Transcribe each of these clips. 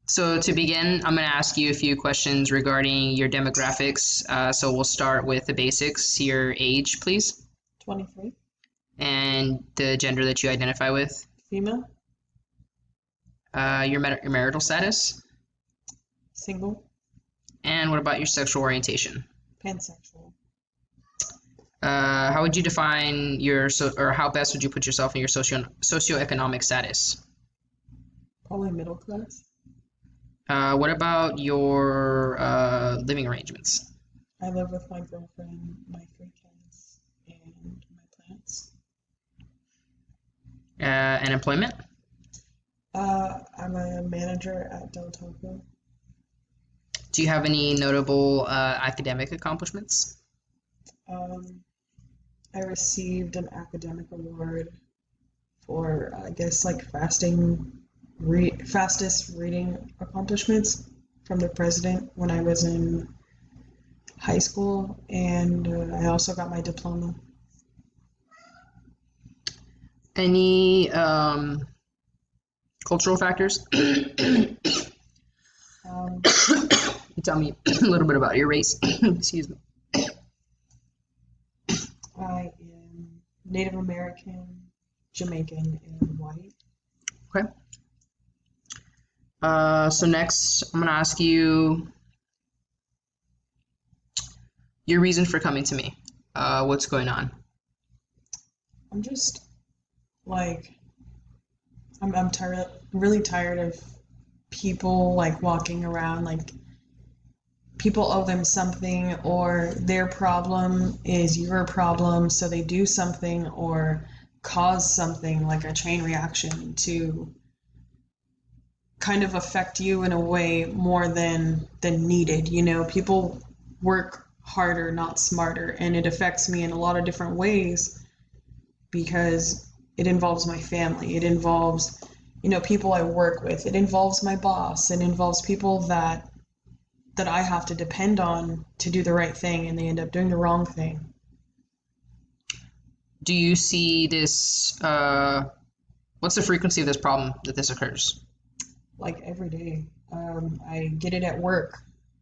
So to begin, I'm going to ask you a few questions regarding your demographics. So we'll start with the basics. Your age, please, 23. and the gender that you identify with. Female. Your marital status, Single. and what about your sexual orientation? Pansexual. How would you define or how best would you put yourself in your socioeconomic status? Probably middle class. What about your living arrangements? I live with my girlfriend, my 3 kids, and my plants. And employment? I'm a manager at Del Taco. Do you have any notable academic accomplishments? Um, I received an academic award for, I guess, like fastest reading accomplishments from the president when I was in high school, and I also got my diploma. Any cultural factors? Um, You tell me a little bit about your race. Excuse me. I am Native American, Jamaican, and white. Okay. So next, I'm gonna ask you your reason for coming to me. What's going on? I'm just like I'm tired, really tired of people like walking around like people owe them something or their problem is your problem, so they do something or cause something like a chain reaction to kind of affect you in a way more than needed. You know, people work harder, not smarter, and it affects me in a lot of different ways because it involves my family. It involves, people I work with. It involves my boss. It involves people that I have to depend on to do the right thing, and they end up doing the wrong thing. Do you see this? What's the frequency of this problem that this occurs? Like every day. I get it at work.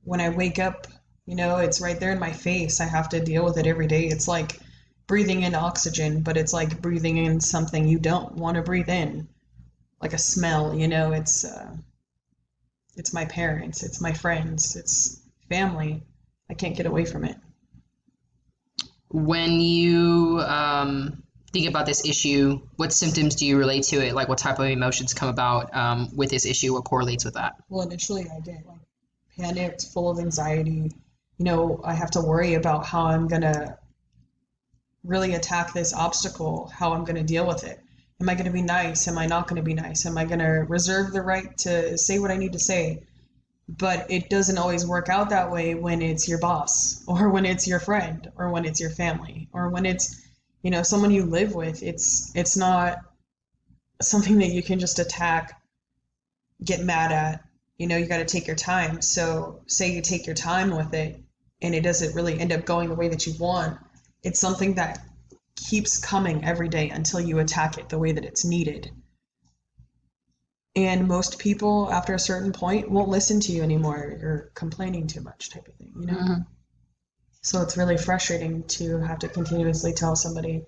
When I wake up, it's right there in my face. I have to deal with it every day. It's like breathing in oxygen, but it's like breathing in something you don't want to breathe in, like a smell. It's my parents, it's my friends, it's family. I can't get away from it. When you think about this issue, what symptoms do you relate to it? Like what type of emotions come about with this issue? What correlates with that? Well, initially I get like panicked, full of anxiety. I have to worry about how I'm gonna really attack this obstacle, how I'm gonna deal with it. Am I gonna be nice? Am I not gonna be nice? Am I gonna reserve the right to say what I need to say? But it doesn't always work out that way when it's your boss or when it's your friend or when it's your family or when it's someone you live with. It's not something that you can just attack, get mad at. You got to take your time. So say you take your time with it and it doesn't really end up going the way that you want. It's something that keeps coming every day until you attack it the way that it's needed. And most people, after a certain point, won't listen to you anymore. You're complaining too much, type of thing. Mm-hmm. So it's really frustrating to have to continuously tell somebody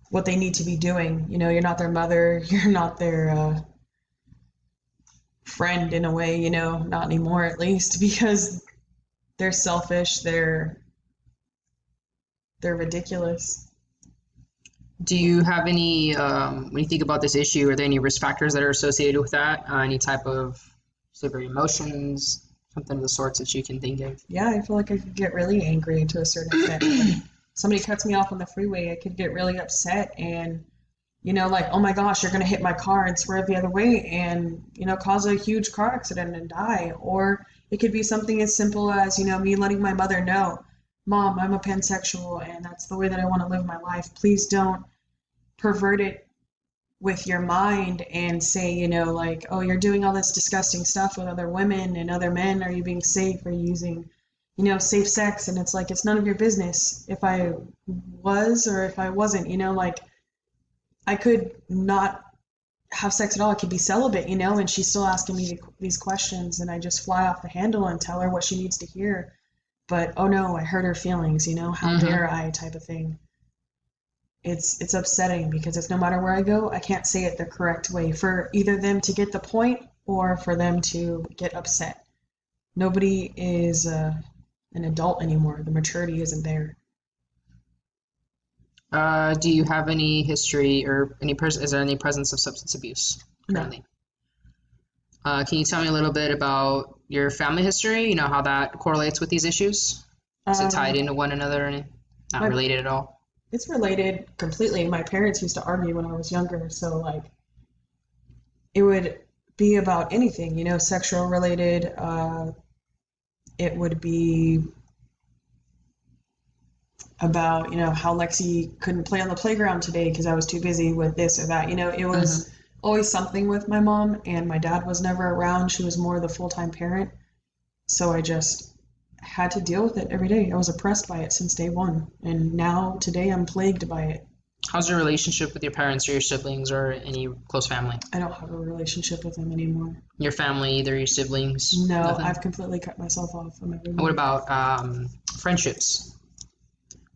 what they need to be doing. You're not their mother. You're not their friend in a way, not anymore at least, because they're selfish. They're ridiculous. Do you have any, when you think about this issue, are there any risk factors that are associated with that? Any type of severe emotions, something of the sorts that you can think of? Yeah, I feel like I could get really angry to a certain extent. Like somebody cuts me off on the freeway, I could get really upset and, like, oh my gosh, you're going to hit my car and swerve the other way and, cause a huge car accident and die. Or it could be something as simple as, me letting my mother know, Mom, I'm a pansexual and that's the way that I want to live my life. Please don't pervert it with your mind and say, like, oh, you're doing all this disgusting stuff with other women and other men. Are you being safe? Are you using, safe sex? And it's like, it's none of your business if I was or if I wasn't, like, I could not have sex at all. I could be celibate, you know, and she's still asking me these questions, and I just fly off the handle and tell her what she needs to hear. But oh no, I hurt her feelings, you know, how Mm-hmm. dare I type of thing. It's upsetting because it's no matter where I go, I can't say it the correct way for either them to get the point or for them to get upset. Nobody is an adult anymore. The maturity isn't there. Do you have any history or is there any presence of substance abuse No. currently? Can you tell me a little bit about your family history? You know, how that correlates with these issues? Is it tied Um, into one another and not my related at all? It's related completely. My parents used to argue when I was younger, so like it would be about anything, you know, sexual related. It would be about, you know, how Lexi couldn't play on the playground today because I was too busy with this or that. You know, it Mm-hmm. was always something with my mom, and my dad was never around. She was more the full-time parent. So I just had to deal with it every day. I was oppressed by it since day one. And now, today, I'm plagued by it. How's your relationship with your parents or your siblings or any close family? I don't have a relationship with them anymore. Your family, either your siblings, No, nothing? I've completely cut myself off from What everyone. about friendships?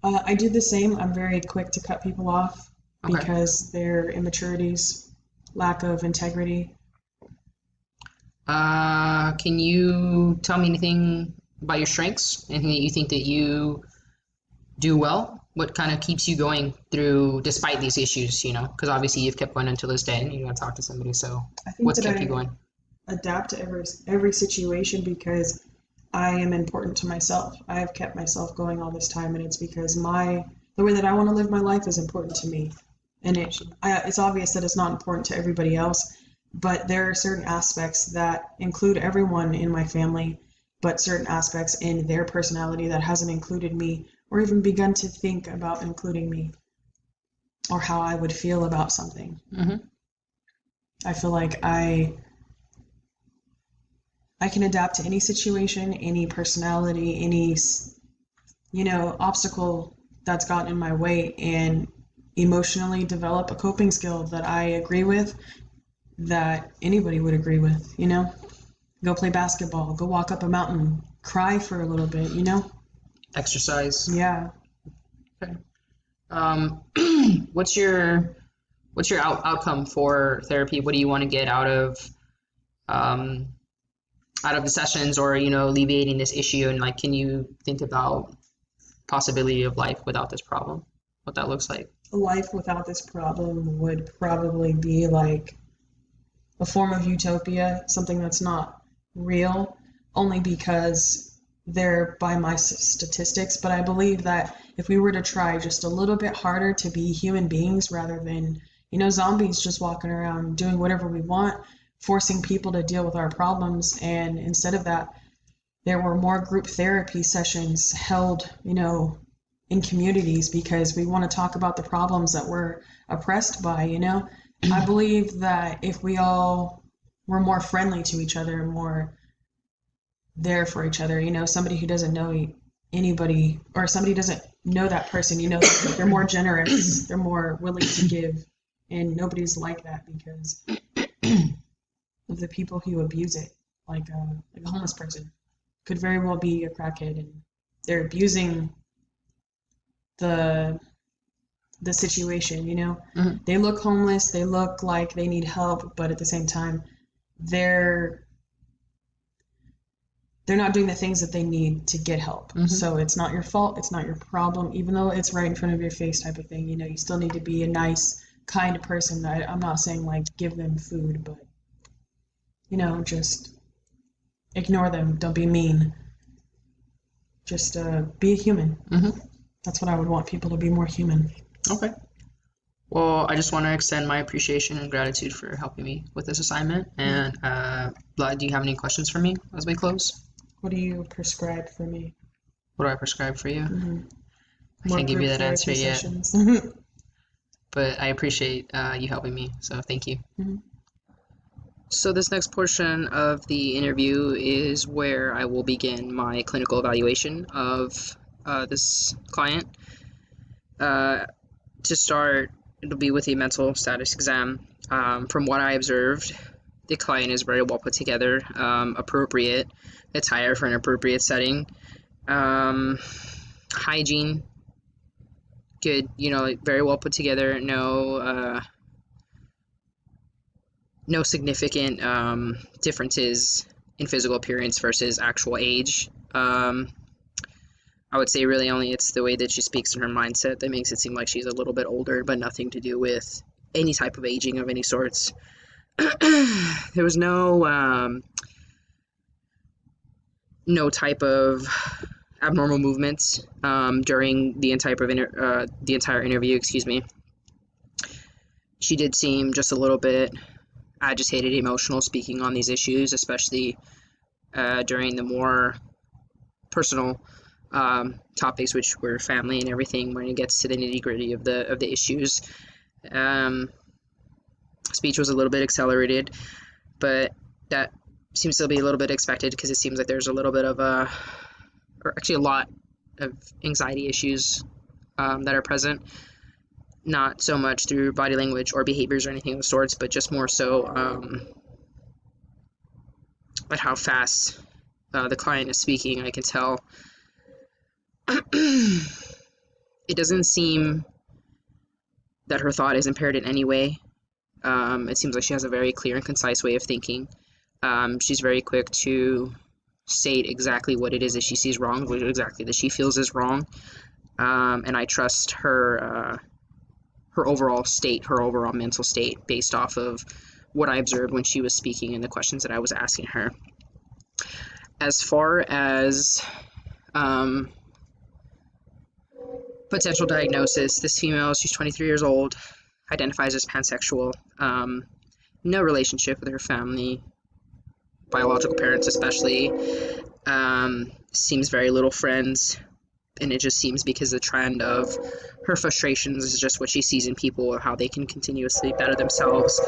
I do the same. I'm very quick to cut people off Okay. because their immaturities, lack of integrity. Can you tell me anything about your strengths? Anything that you think that you do well? What kind of keeps you going through despite these issues, you know? Because obviously you've kept going until this day and you got to talk to somebody. So I think what's that kept you I going? adapt to every situation because I am important to myself. I have kept myself going all this time, and it's because the way that I want to live my life is important to me. And it's obvious that it's not important to everybody else, but there are certain aspects that include everyone in my family, but certain aspects in their personality that hasn't included me or even begun to think about including me or how I would feel about something. Mm-hmm. I feel like I can adapt to any situation, any personality, any, you know, obstacle that's gotten in my way and emotionally develop a coping skill that I agree with, that anybody would agree with, you know? Go play basketball, go walk up a mountain, cry for a little bit, you know? Exercise. Yeah. Okay. Um, what's your outcome for therapy? What do you want to get um, out of the sessions, or you know, alleviating this issue? And like, can you think about possibility of life without this problem? What that looks like? Life without this problem would probably be like a form of utopia, something that's not real, only because they're by my statistics. But I believe that if we were to try just a little bit harder to be human beings rather than, you know, zombies just walking around doing whatever we want, forcing people to deal with our problems, and instead of that, there were more group therapy sessions held, you know, in communities because we want to talk about the problems that we're oppressed by, you know. I believe that if we all were more friendly to each other, more there for each other, you know, somebody who doesn't know anybody or somebody doesn't know that person, you know, they're more generous, they're more willing to give, and nobody's like that because of the people who abuse it, like a homeless person could very well be a crackhead, and they're abusing the the situation, you know. Mm-hmm. They look homeless, they look like they need help, but at the same time they're they're not doing the things that they need to get help. Mm-hmm. So it's not your fault, it's not your problem, even though it's right in front of your face type of thing, you know. You still need to be a nice, kind person. I'm not saying like give them food, but you know, just ignore them, don't be mean, just be a human. Mm-hmm. That's what I would want, people to be more human. Okay. Well, I just want to extend my appreciation and gratitude for helping me with this assignment. Yeah. And do you have any questions for me as we close? What do you prescribe for me? What do I prescribe for you? Hmm. I More can't give you group that answer therapy yet, sessions. but I appreciate you helping me. So thank you. Mhm. So this next portion of the interview is where I will begin my clinical evaluation of this client. Uh, to start, it'll be with a mental status exam. From what I observed, the client is very well put together, appropriate attire for an appropriate setting, um, hygiene, good, very well put together, no significant differences in physical appearance versus actual age. I would say really only it's the way that she speaks and her mindset that makes it seem like she's a little bit older, but nothing to do with any type of aging of any sorts. There was no type of abnormal movements during the entire interview. Excuse me. She did seem just a little bit agitated, emotional, speaking on these issues, especially during the more personal topics, which were family and everything. When it gets to the nitty gritty of the issues, speech was a little bit accelerated, but that seems to be a little bit expected because it seems like there's a little bit of or actually a lot of anxiety issues that are present. Not so much through body language or behaviors or anything of the sorts, but just more so at how fast the client is speaking. I can tell it doesn't seem that her thought is impaired in any way. It seems like she has a very clear and concise way of thinking. She's very quick to state exactly what it is that she sees wrong, what exactly that she feels is wrong. And I trust her overall state, her overall mental state, based off of what I observed when she was speaking and the questions that I was asking her. As far as potential diagnosis, this female, she's 23 years old, identifies as pansexual, no relationship with her family, biological parents especially, seems very little friends, and it just seems because the trend of her frustrations is just what she sees in people, or how they can continuously better themselves.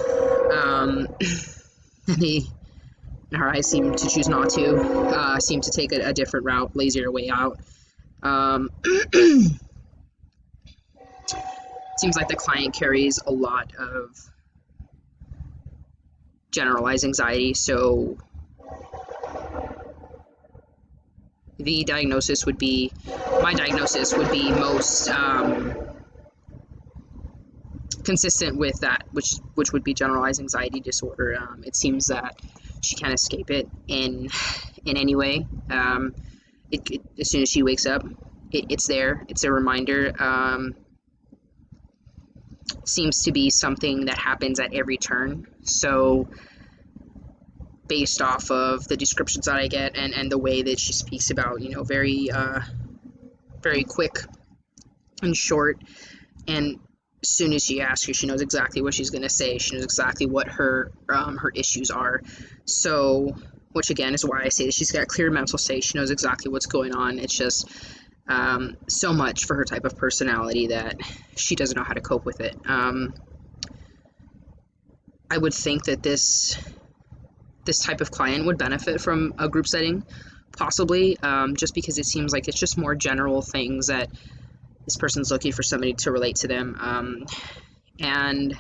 Her eyes seem to choose not to, seem to take a different route, lazier way out. Seems like the client carries a lot of generalized anxiety, so my diagnosis would be most consistent with that, which would be generalized anxiety disorder. It seems that she can't escape it in any way. As soon as she wakes up, it's there. It's a reminder. Seems to be something that happens at every turn. So based off of the descriptions that I get and the way that she speaks about, very quick and short, and as soon as she asks her, she knows exactly what she's going to say. She knows exactly what her issues are. So, which again is why I say that she's got clear mental state. She knows exactly what's going on. It's just so much for her type of personality that she doesn't know how to cope with it. I would think that this type of client would benefit from a group setting, possibly, just because it seems like it's just more general things that this person's looking for somebody to relate to them, and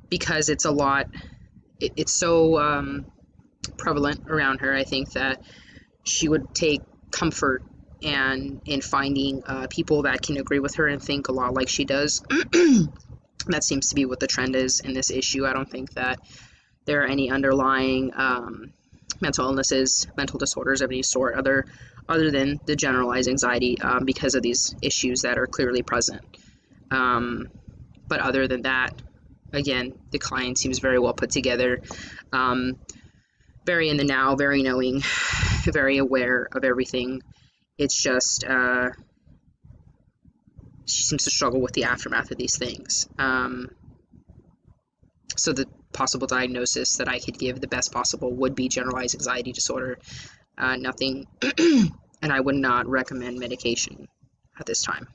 because it's a lot, it's so prevalent around her, I think that she would take comfort in finding people that can agree with her and think a lot like she does. That seems to be what the trend is in this issue. I don't think that there are any underlying mental illnesses, mental disorders of any sort, other than the generalized anxiety, because of these issues that are clearly present. But other than that, again, the client seems very well put together, very in the now, very knowing, very aware of everything. It's just she seems to struggle with the aftermath of these things. So the possible diagnosis that I could give, the best possible, would be generalized anxiety disorder. Nothing, and I would not recommend medication at this time.